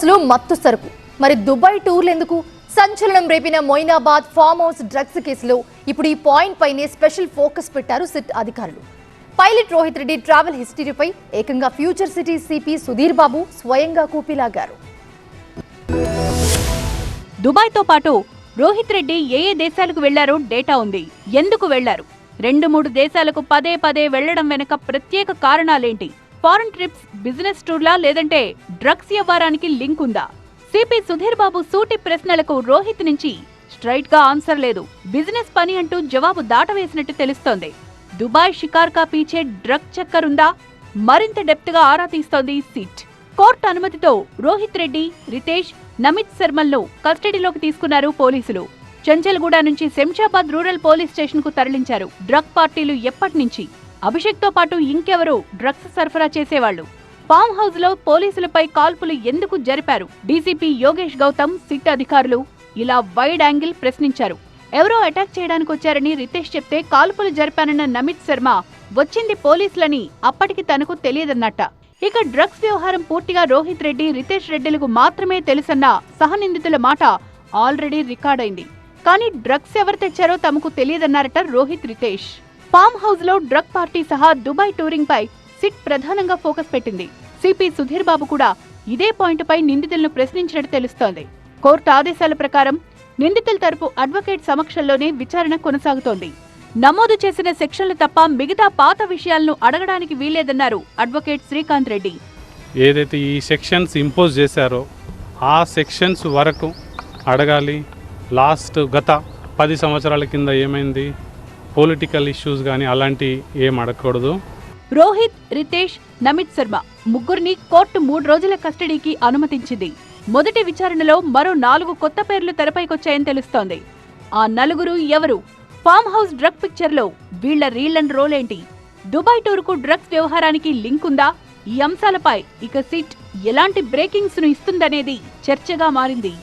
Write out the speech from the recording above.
లో మత్తు సరుకు. మరి దుబాయ్ టూర్లు ఎందుకు? సంచలనం రేపిన మొయినాబాద్ ఫామ్ హౌస్ డ్రగ్స్ కేసులో ఇప్పుడు ఈ పాయింట్ పైనే స్పెషల్ ఫోకస్ పెట్టారు సిట్ అధికారులు. పైలట్ రోహిత్ రెడ్డి ట్రావెల్ హిస్టరీపై ఏకంగా future city CP Sudheer Babu స్వయంగా కూపీలాగారు. దుబాయ్తో పాటు రోహిత్ రెడ్డి ఏ దేశాలకు వెళ్లారో డేటా ఉంది. ఎందుకు వెళ్లారు? 2-3 దేశాలకు పదే పదే వెళ్లడం వెనక ప్రత్యేక కారణాలేంటి? ఫారెన్ ట్రిప్స్, బిజినెస్ టూర్లా, లేదంటే డ్రగ్స్ వ్యవహారానికి లింక్ ఉందా? సిపి సుధీర్ బాబు సూటి ప్రశ్నలకు రోహిత్ నుంచి స్ట్రైట్ గా ఆన్సర్ లేదు. బిజినెస్ పని అంటూ జవాబు దాటవేసినట్టు తెలుస్తోంది. దుబాయ్ షికార్కా పీచే డ్రగ్ చక్కరుందా? మరింత డెప్త్ గా ఆరా తీస్తోంది సిట్. కోర్టు అనుమతితో రోహిత్ రెడ్డి, రితేష్, నమిత్ శర్మలను కస్టడీలోకి తీసుకున్నారు పోలీసులు. చంచల్గూడ నుంచి శంషాబాద్ రూరల్ పోలీస్ స్టేషన్ కు తరలించారు. డ్రగ్ పార్టీలు ఎప్పటినుంచి? అభిషేక్ తో పాటు ఇంకెవరు డ్రగ్స్ సరఫరా చేసేవాళ్లు? ఫామ్ హౌస్ లో పోలీసులపై కాల్పులు ఎందుకు జరిపారు? డీసీపీ యోగేష్ గౌతమ్, సిట్ అధికారులు ఇలా వైడ్ యాంగిల్ ప్రశ్నించారు. ఎవరో అటాక్ చేయడానికి వచ్చారని రితేష్ చెప్తే కాల్పులు జరిపానన్న నమిత్ శర్మ వచ్చింది పోలీసులని అప్పటికి తనకు తెలియదన్నట్ట. ఇక డ్రగ్స్ వ్యవహారం పూర్తిగా రోహిత్ రెడ్డి, రితేష్ రెడ్డిలకు మాత్రమే తెలుసన్న సహనిందితుల మాట ఆల్రెడీ రికార్డైంది. కానీ డ్రగ్స్ ఎవరు తెచ్చారో తమకు తెలియదన్నారట రోహిత్, రితేష్. ఫామ్ హౌస్ లో డ్రగ్ పార్టీ సహా దుబాయ్ టూరింగ్ పై సిట్ ప్రధానంగా ఫోకస్ పెట్టింది. సిపి సుధీర్ బాబు కూడా ఇదే పాయింట్ పై నిందితులను ప్రశ్నించినట్టు తెలుస్తోంది. కోర్టు ఆదేశాల ప్రకారం నిందితుల తరపు అడ్వకేట్ సమక్షంలోనే విచారణ కొనసాగుతోంది. నమోదు చేసిన సెక్షన్లు తప్ప మిగతా పాత విషయాలను అడగడానికి వీలేదన్నారు అడ్వకేట్ శ్రీకాంత్ రెడ్డి. ఏదైతే ఈ సెక్షన్స్ ఇంపోజ్ చేశారో ఆ సెక్షన్స్ వరకు అడగాలి. లాస్ట్ గత 10 సంవత్సరాల కింద ఏమైంది, పొలిటికల్ ఇష్యూస్ కానీ అలాంటి ఏం అడగకూడదు. రోహిత్, రితేష్, నమిత్ శర్మ ముగ్గురిని కోర్టు 3 రోజుల కస్టడీకి అనుమతించింది. మొదటి విచారణలో మరో 4 కొత్త పేర్లు తెరపైకొచ్చాయని తెలుస్తోంది. ఆ నలుగురు ఎవరు? ఫామ్ హౌస్ డ్రగ్ పిక్చర్ లో వీళ్ల రీల్ అండ్ రోల్ ఏంటి? దుబాయ్ టూర్ కు డ్రగ్స్ వ్యవహారానికి లింక్ ఉందా? ఈ అంశాలపై ఇక సిట్ ఎలాంటి బ్రేకింగ్స్ ను ఇస్తుందనేది చర్చగా మారింది.